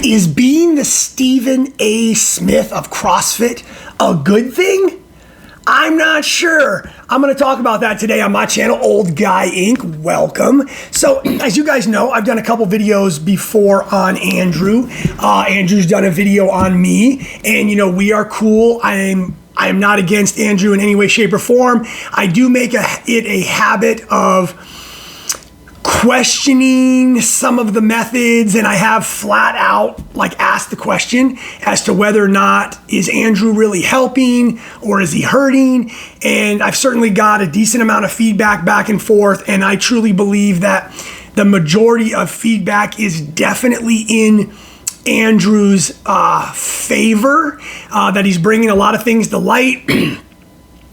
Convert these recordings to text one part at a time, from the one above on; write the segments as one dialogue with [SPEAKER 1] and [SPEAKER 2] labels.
[SPEAKER 1] Is being the Stephen A. Smith of CrossFit a good thing? I'm not sure. I'm going to talk about that today on my channel, Old Guy Inc. Welcome. So, as you guys know, I've done a couple videos before on Andrew. Andrew's done a video on me, and we are cool. I am not against Andrew in any way, shape, or form. I do make it a habit of questioning some of the methods, and I have flat out asked the question as to whether or not is Andrew really helping or is he hurting. And I've certainly got a decent amount of feedback back and forth, and I truly believe that the majority of feedback is definitely in Andrew's favor, that he's bringing a lot of things to light.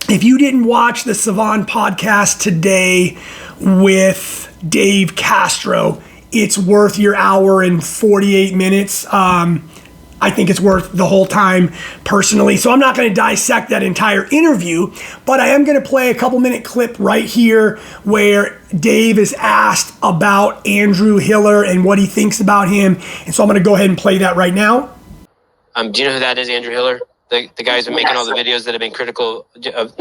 [SPEAKER 1] If you didn't watch the Savan podcast today with Dave Castro, it's worth your hour and 48 minutes. I think it's worth the whole time personally. So I'm not going to dissect that entire interview, but I am going to play a couple minute clip right here where Dave is asked about Andrew Hiller and what he thinks about him. And so I'm going to go ahead and play that right now.
[SPEAKER 2] Do you know who that is, Andrew Hiller? The guy who's been making all the videos that have been critical of,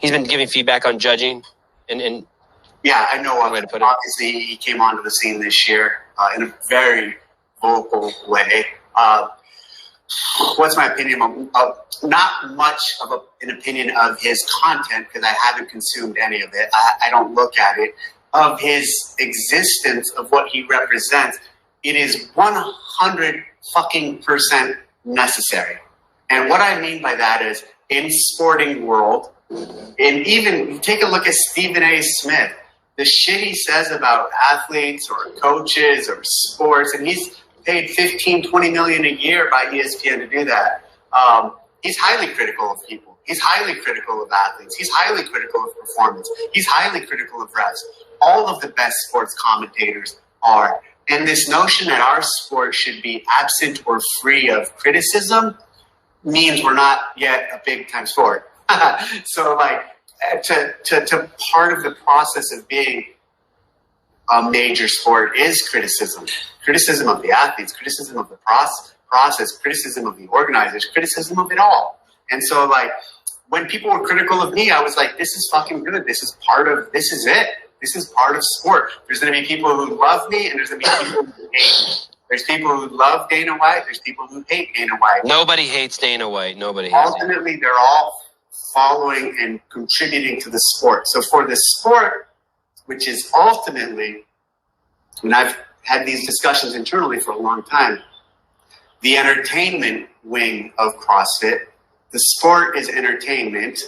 [SPEAKER 2] he's been giving feedback on judging and
[SPEAKER 3] yeah, I know. Obviously, he came onto the scene this year in a very vocal way. What's my opinion? Not much of an opinion of his content because I haven't consumed any of it. I don't look at it. Of his existence, of what he represents, it is 100% necessary. And what I mean by that is, in sporting world, and even take a look at Stephen A. Smith. The shit he says about athletes or coaches or sports, and he's paid $15-20 million a year by ESPN to do that. He's highly critical of people. He's highly critical of athletes. He's highly critical of performance. He's highly critical of refs. All of the best sports commentators are. And this notion that our sport should be absent or free of criticism means we're not yet a big-time sport. So, to part of the process of being a major sport is criticism of the athletes, criticism of the process, criticism of the organizers, criticism of it all. And so when people were critical of me, I was like, this is fucking good. This is it. This is part of sport. There's going to be people who love me and there's going to be people who hate me. There's people who love Dana White. There's people who hate Dana White.
[SPEAKER 2] Nobody hates Dana White.
[SPEAKER 3] Ultimately, they're all following and contributing to the sport. So for the sport, which is ultimately, and I've had these discussions internally for a long time, the entertainment wing of CrossFit, the sport is entertainment,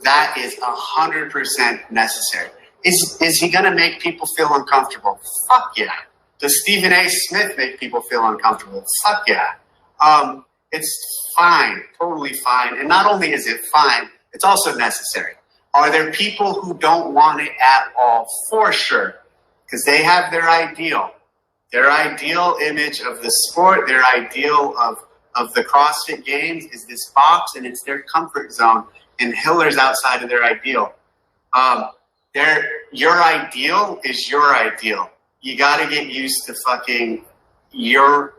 [SPEAKER 3] that is 100% necessary. Is he going to make people feel uncomfortable? Fuck yeah. Does Stephen A. Smith make people feel uncomfortable? Fuck yeah. It's fine, totally fine. And not only is it fine, it's also necessary. Are there people who don't want it at all? For sure. Because they have their ideal image of the sport, their ideal of the CrossFit Games is this box and it's their comfort zone. And Hiller's outside of their ideal. Your ideal is your ideal. You got to get used to fucking your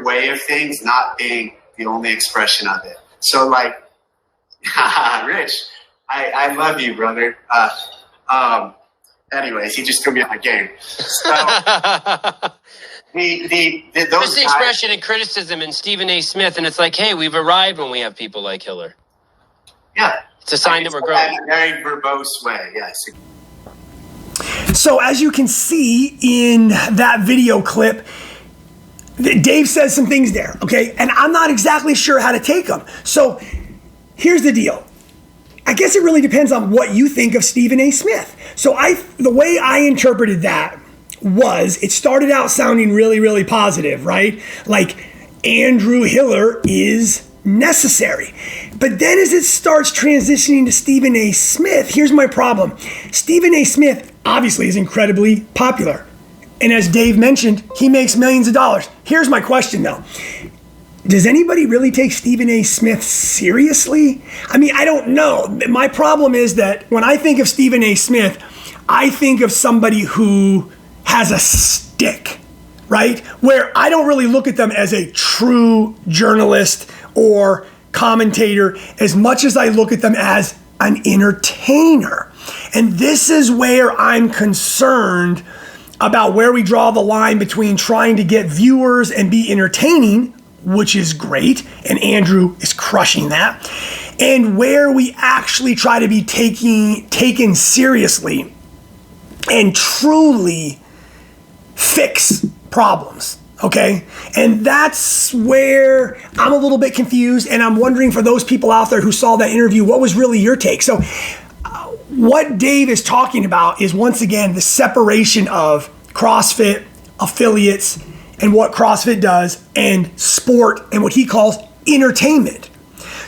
[SPEAKER 3] way of things not being the only expression of it. So Rich, I love you, brother. Anyways, he just threw me off my game. So those
[SPEAKER 2] the expression and criticism in Stephen A. Smith, and it's like, hey, we've arrived when we have people like Hiller.
[SPEAKER 3] Yeah.
[SPEAKER 2] It's a sign that we're growing.
[SPEAKER 3] In a very verbose way, yes.
[SPEAKER 1] So as you can see in that video clip, Dave says some things there, okay? And I'm not exactly sure how to take them. So here's the deal. I guess it really depends on what you think of Stephen A. Smith. So the way I interpreted that was it started out sounding really, really positive, right? Like Andrew Hiller is necessary. But then as it starts transitioning to Stephen A. Smith, here's my problem. Stephen A. Smith obviously is incredibly popular. And as Dave mentioned, he makes millions of dollars. Here's my question though. Does anybody really take Stephen A. Smith seriously? I mean, I don't know. My problem is that when I think of Stephen A. Smith, I think of somebody who has a stick. right? Where I don't really look at them as a true journalist or commentator as much as I look at them as an entertainer. And this is where I'm concerned about where we draw the line between trying to get viewers and be entertaining, which is great, and Andrew is crushing that, and where we actually try to be taken seriously and truly fix problems, okay? And that's where I'm a little bit confused, and I'm wondering for those people out there who saw that interview, what was really your take? So what Dave is talking about is, once again, the separation of CrossFit, affiliates, and what CrossFit does, and sport, and what he calls entertainment.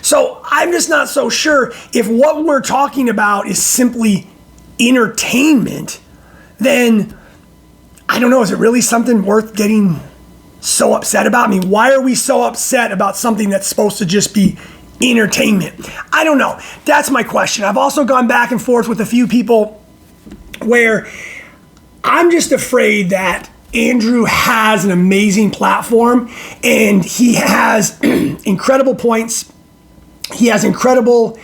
[SPEAKER 1] So I'm just not so sure if what we're talking about is simply entertainment, then I don't know, is it really something worth getting so upset about? I mean, why are we so upset about something that's supposed to just be entertainment? I don't know. That's my question. I've also gone back and forth with a few people where I'm just afraid that Andrew has an amazing platform and he has incredible points. He has incredible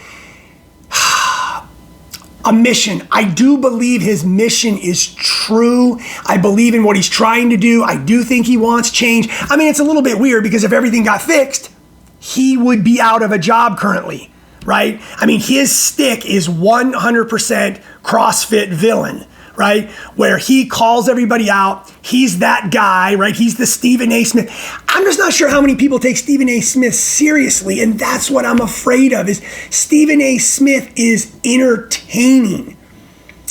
[SPEAKER 1] a mission. I do believe his mission is true. I believe in what he's trying to do. I do think he wants change. I mean, it's a little bit weird because if everything got fixed, he would be out of a job currently, right? I mean, his stick is 100% CrossFit villain, right? Where he calls everybody out. He's that guy, right? He's the Stephen A. Smith. I'm just not sure how many people take Stephen A. Smith seriously, and that's what I'm afraid of, is Stephen A. Smith is entertaining.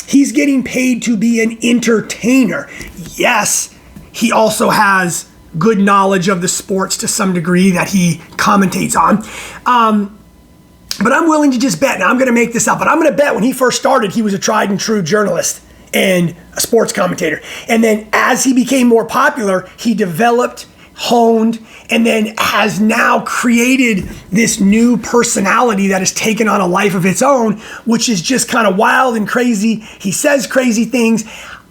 [SPEAKER 1] He's getting paid to be an entertainer. Yes, he also has good knowledge of the sports to some degree that he commentates on. But I'm willing to just bet, now I'm going to make this up, but I'm going to bet when he first started, he was a tried and true journalist and a sports commentator. And then as he became more popular, he developed, honed, and then has now created this new personality that has taken on a life of its own, which is just kind of wild and crazy. He says crazy things.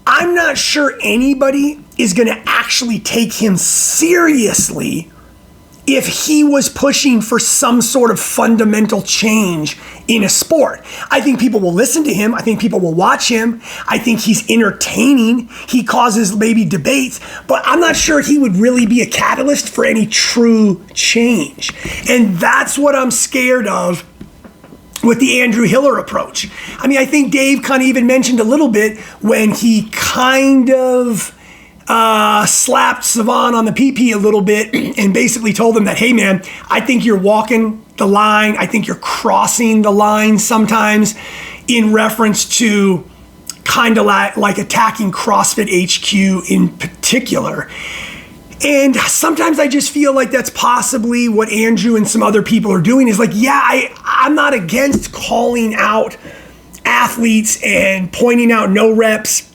[SPEAKER 1] I'm not sure anybody is going to actually take him seriously if he was pushing for some sort of fundamental change in a sport. I think people will listen to him. I think people will watch him. I think he's entertaining. He causes maybe debates, but I'm not sure he would really be a catalyst for any true change. And that's what I'm scared of with the Andrew Hiller approach. I mean, I think Dave kind of even mentioned a little bit when he kind of slapped Savan on the PP a little bit and basically told him that, hey man, I think you're walking the line. I think you're crossing the line sometimes, in reference to kind of like attacking CrossFit HQ in particular. And sometimes I just feel like that's possibly what Andrew and some other people are doing, is like, yeah, I'm not against calling out athletes and pointing out no reps,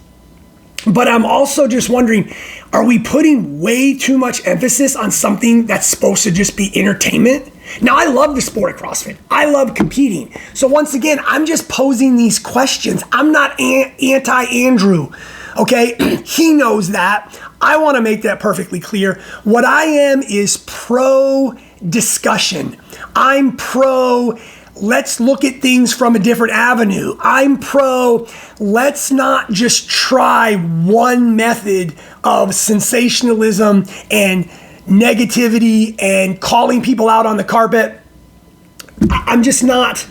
[SPEAKER 1] but I'm also just wondering, are we putting way too much emphasis on something that's supposed to just be entertainment? Now, I love the sport of CrossFit. I love competing. So once again, I'm just posing these questions. I'm not anti-Andrew, okay? He knows that. I want to make that perfectly clear. What I am is pro-discussion. I'm pro, let's look at things from a different avenue. I'm pro, let's not just try one method of sensationalism and negativity and calling people out on the carpet. I'm just not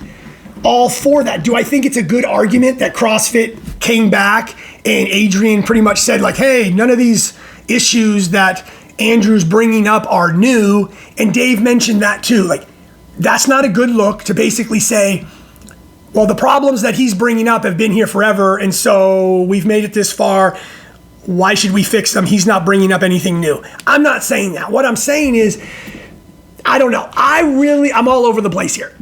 [SPEAKER 1] all for that. Do I think it's a good argument that CrossFit came back and Adrian pretty much said like, hey, none of these issues that Andrew's bringing up are new? And Dave mentioned that too. Like, that's not a good look to basically say, well, the problems that he's bringing up have been here forever, and so we've made it this far. Why should we fix them? He's not bringing up anything new. I'm not saying that. What I'm saying is, I don't know. I'm all over the place here.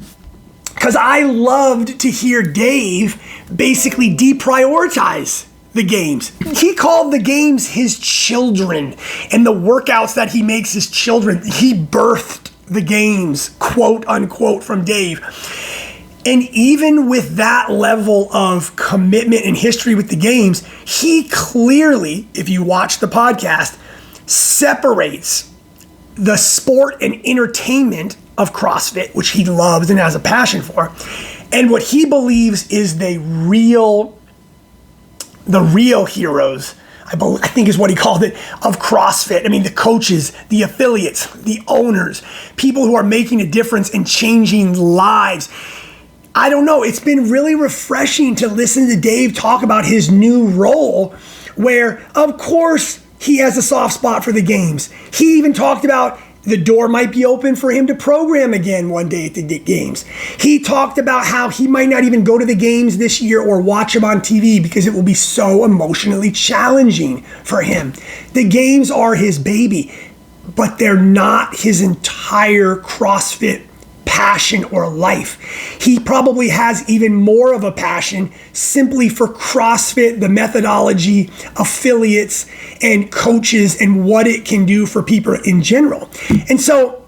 [SPEAKER 1] Because I loved to hear Dave basically deprioritize the games. He called the games his children, and the workouts that he makes his children. He birthed the games, quote unquote, from Dave. And even with that level of commitment and history with the games, he clearly, if you watch the podcast, separates the sport and entertainment of CrossFit, which he loves and has a passion for, and what he believes is the real heroes, I think is what he called it, of CrossFit. I mean, the coaches, the affiliates, the owners, people who are making a difference and changing lives. I don't know. It's been really refreshing to listen to Dave talk about his new role, where, of course, he has a soft spot for the games. He even talked about the door might be open for him to program again one day at the games. He talked about how he might not even go to the games this year or watch them on TV because it will be so emotionally challenging for him. The games are his baby, but they're not his entire CrossFit passion or life. He probably has even more of a passion simply for CrossFit, the methodology, affiliates, and coaches, and what it can do for people in general. And so,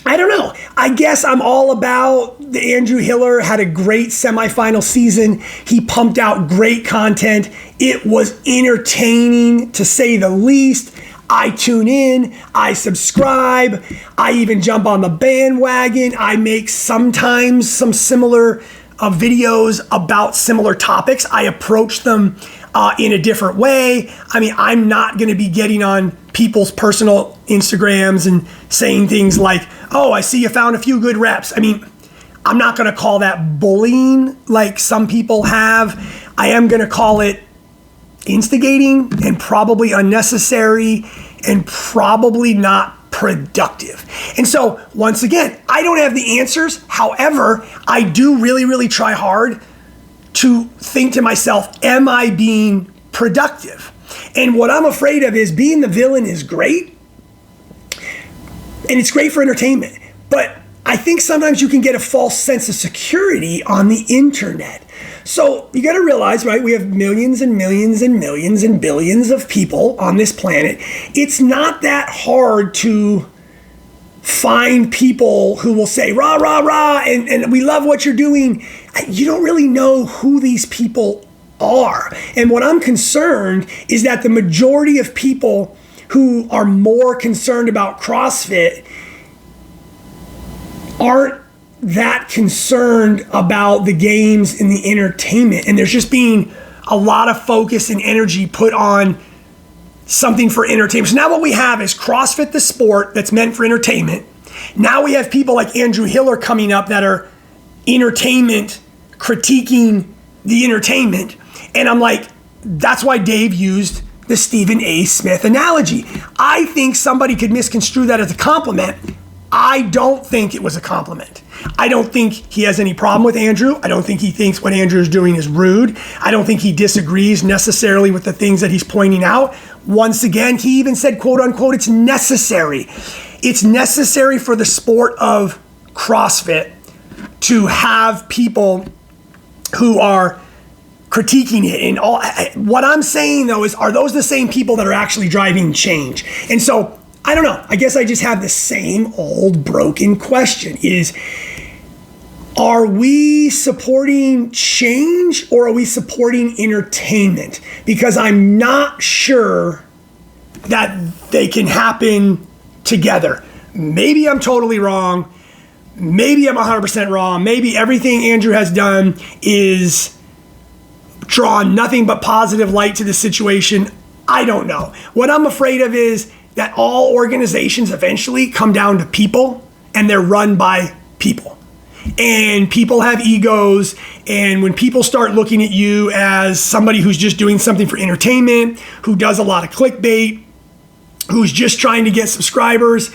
[SPEAKER 1] I don't know. I guess I'm all about the Andrew Hiller. Had a great semifinal season. He pumped out great content. It was entertaining, to say the least. I tune in, I subscribe, I even jump on the bandwagon. I make sometimes some similar videos about similar topics. I approach them in a different way. I mean, I'm not going to be getting on people's personal Instagrams and saying things like, oh, I see you found a few good reps. I mean, I'm not going to call that bullying like some people have. I am going to call it instigating and probably unnecessary and probably not productive. And so, once again, I don't have the answers. However, I do really, really try hard to think to myself, am I being productive? And what I'm afraid of is being the villain is great, and it's great for entertainment. But I think sometimes you can get a false sense of security on the internet. So you got to realize, right, we have millions and millions and millions and billions of people on this planet. It's not that hard to find people who will say, rah, rah, rah, and we love what you're doing. You don't really know who these people are. And what I'm concerned is that the majority of people who are more concerned about CrossFit aren't that concerned about the games and the entertainment. And there's just being a lot of focus and energy put on something for entertainment. So now what we have is CrossFit, the sport that's meant for entertainment. Now we have people like Andrew Hiller coming up that are entertainment, critiquing the entertainment. And I'm like, that's why Dave used the Stephen A. Smith analogy. I think somebody could misconstrue that as a compliment. I don't think it was a compliment. I don't think he has any problem with Andrew. I don't think he thinks what Andrew is doing is rude. I don't think he disagrees necessarily with the things that he's pointing out. Once again, he even said, quote unquote, it's necessary. It's necessary for the sport of CrossFit to have people who are critiquing it. And all. What I'm saying though is, are those the same people that are actually driving change? And so, I don't know. I guess I just have the same old broken question is, are we supporting change or are we supporting entertainment? Because I'm not sure that they can happen together. Maybe I'm totally wrong. Maybe I'm 100% wrong. Maybe everything Andrew has done is drawn nothing but positive light to the situation. I don't know. What I'm afraid of is that all organizations eventually come down to people, and they're run by people. And people have egos, and when people start looking at you as somebody who's just doing something for entertainment, who does a lot of clickbait, who's just trying to get subscribers,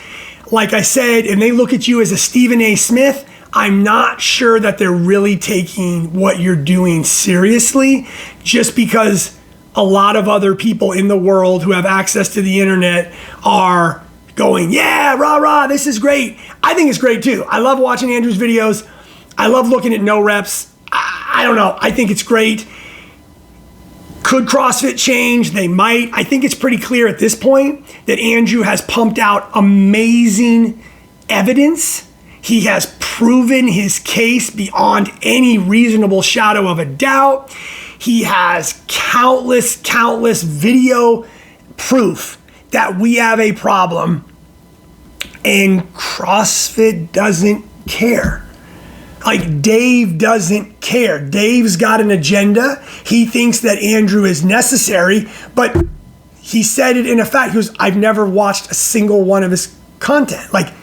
[SPEAKER 1] like I said, and they look at you as a Stephen A. Smith, I'm not sure that they're really taking what you're doing seriously, just because a lot of other people in the world who have access to the internet are going, yeah, rah, rah, this is great. I think it's great too. I love watching Andrew's videos. I love looking at no reps. I don't know. I think it's great. Could CrossFit change? They might. I think it's pretty clear at this point that Andrew has pumped out amazing evidence. He has proven his case beyond any reasonable shadow of a doubt. He has countless video proof that we have a problem and CrossFit doesn't care. Like, Dave doesn't care. Dave's got an agenda. He thinks that Andrew is necessary, but he said it in effect. He goes, I've never watched a single one of his content. Like,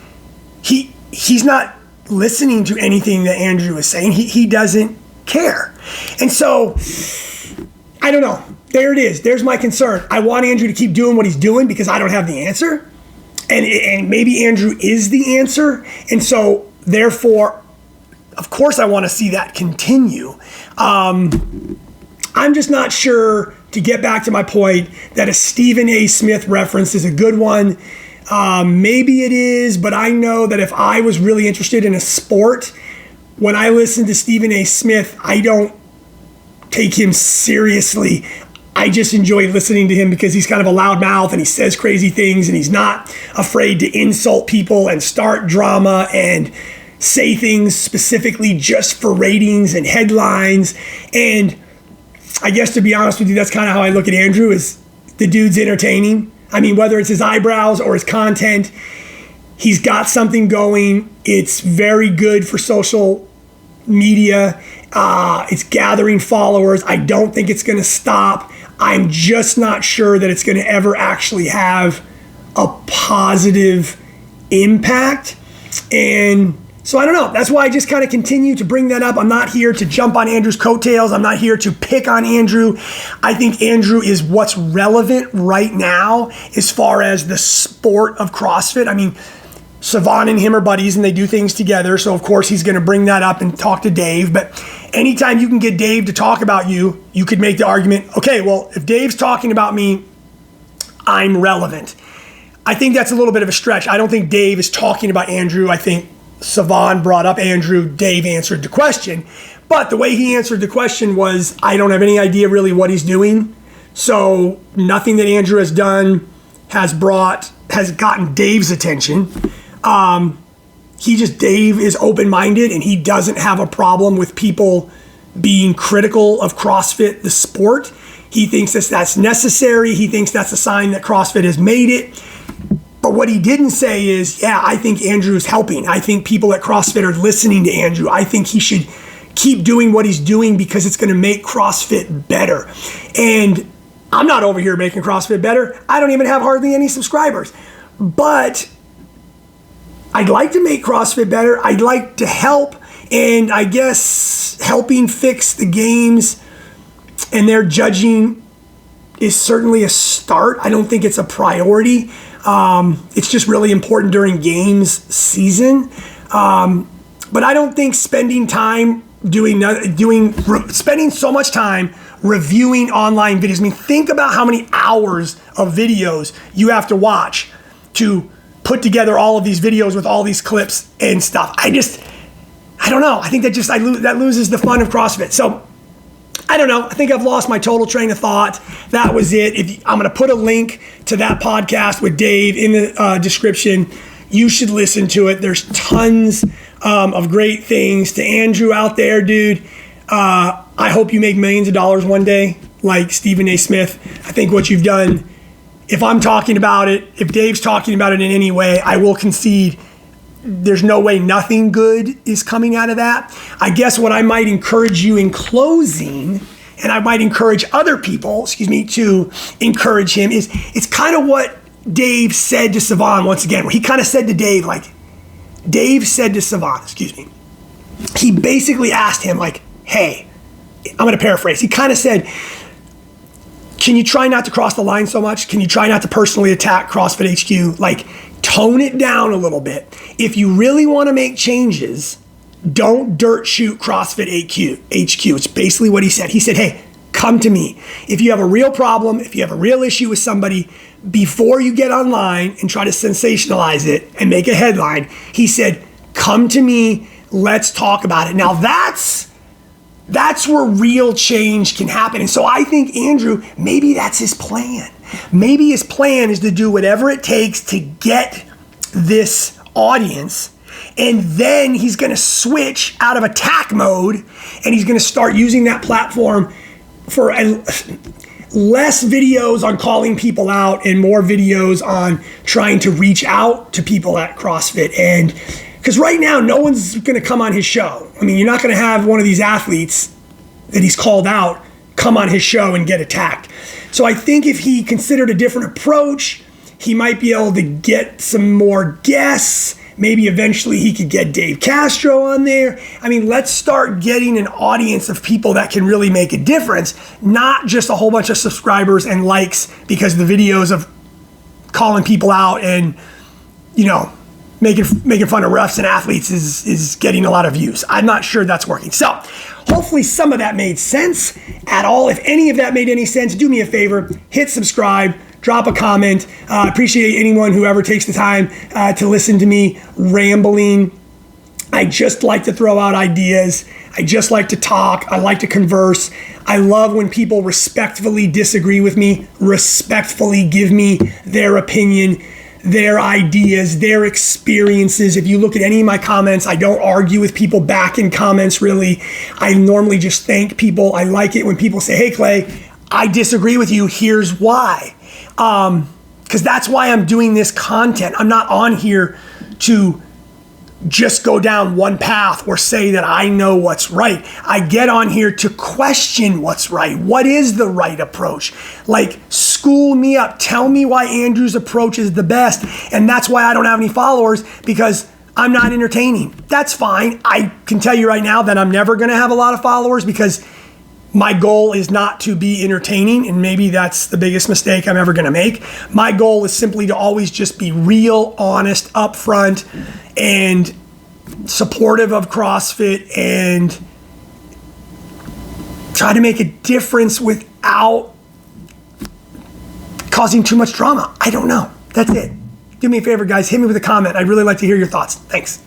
[SPEAKER 1] he's not listening to anything that Andrew is saying. He doesn't care. And so, I don't know. There it is. There's my concern. I want Andrew to keep doing what he's doing because I don't have the answer. And maybe Andrew is the answer. And so, therefore, of course I want to see that continue. I'm just not sure, to get back to my point, that a Stephen A. Smith reference is a good one. Maybe it is, but I know that if I was really interested in a sport, when I listen to Stephen A. Smith, I don't take him seriously. I just enjoy listening to him because he's kind of a loudmouth and he says crazy things and he's not afraid to insult people and start drama and say things specifically just for ratings and headlines. And I guess, to be honest with you, that's kind of how I look at Andrew, is the dude's entertaining. I mean, whether it's his eyebrows or his content, he's got something going. It's very good for social media. It's gathering followers. I don't think it's going to stop. I'm just not sure that it's going to ever actually have a positive impact. And so I don't know. That's why I just kind of continue to bring that up. I'm not here to jump on Andrew's coattails. I'm not here to pick on Andrew. I think Andrew is what's relevant right now as far as the sport of CrossFit. I mean, Savan and him are buddies and they do things together. So of course he's going to bring that up and talk to Dave. But anytime you can get Dave to talk about you, you could make the argument, okay, well, if Dave's talking about me, I'm relevant. I think that's a little bit of a stretch. I don't think Dave is talking about Andrew. I think Savan brought up Andrew, Dave answered the question. But the way he answered the question was, I don't have any idea really what he's doing. So nothing that Andrew has done has gotten Dave's attention. Dave is open-minded and he doesn't have a problem with people being critical of CrossFit, the sport. He thinks that's necessary. He thinks that's a sign that CrossFit has made it. But what he didn't say is, yeah, I think Andrew is helping. I think people at CrossFit are listening to Andrew. I think he should keep doing what he's doing because it's going to make CrossFit better. And I'm not over here making CrossFit better. I don't even have hardly any subscribers. But I'd like to make CrossFit better. I'd like to help. And I guess helping fix the games and their judging is certainly a start. I don't think it's a priority. It's just really important during games season. But I don't think spending time spending so much time reviewing online videos. I mean, think about how many hours of videos you have to watch to put together all of these videos with all these clips and stuff. I don't know. I think that loses the fun of CrossFit. So I don't know. I think I've lost my total train of thought. That was it. I'm going to put a link to that podcast with Dave in the description. You should listen to it. There's tons of great things. To Andrew out there, dude, I hope you make millions of dollars one day like Stephen A. Smith. I think what you've done, if I'm talking about it, if Dave's talking about it in any way, I will concede there's no way nothing good is coming out of that. I guess what I might encourage you in closing, and I might encourage other people, to encourage him, is it's kind of what Dave said to Savan once again, where he kind of said to Dave, he basically asked him, like, hey, I'm going to paraphrase. He kind of said, can you try not to cross the line so much? Can you try not to personally attack CrossFit HQ? Like, tone it down a little bit. If you really want to make changes, don't dirt shoot CrossFit HQ. It's basically what he said. He said, hey, come to me. If you have a real problem, if you have a real issue with somebody, before you get online and try to sensationalize it and make a headline, he said, come to me, let's talk about it. Now that's where real change can happen. And so I think Andrew, maybe that's his plan. Maybe his plan is to do whatever it takes to get this audience, and then he's going to switch out of attack mode and he's going to start using that platform for, less videos on calling people out and more videos on trying to reach out to people at CrossFit. And because right now, no one's going to come on his show. I mean, you're not going to have one of these athletes that he's called out come on his show and get attacked. So I think if he considered a different approach, he might be able to get some more guests. Maybe eventually he could get Dave Castro on there. I mean, let's start getting an audience of people that can really make a difference, not just a whole bunch of subscribers and likes because the videos of calling people out and, you know, making fun of refs and athletes is getting a lot of views. I'm not sure that's working. So hopefully some of that made sense at all. If any of that made any sense, do me a favor, hit subscribe, drop a comment. Appreciate anyone who ever takes the time to listen to me rambling. I just like to throw out ideas. I just like to talk. I like to converse. I love when people respectfully disagree with me, respectfully give me their opinion, their ideas, their experiences. If you look at any of my comments, I don't argue with people back in comments, really. I normally just thank people. I like it when people say, hey, Clay, I disagree with you. Here's why. Because that's why I'm doing this content. I'm not on here to just go down one path or say that I know what's right. I get on here to question what's right. What is the right approach? Like, school me up. Tell me why Andrew's approach is the best. And that's why I don't have any followers, because I'm not entertaining. That's fine. I can tell you right now that I'm never going to have a lot of followers because my goal is not to be entertaining, and maybe that's the biggest mistake I'm ever going to make. My goal is simply to always just be real, honest, upfront, and supportive of CrossFit and try to make a difference without causing too much drama. I don't know. That's it. Do me a favor, guys. Hit me with a comment. I'd really like to hear your thoughts. Thanks.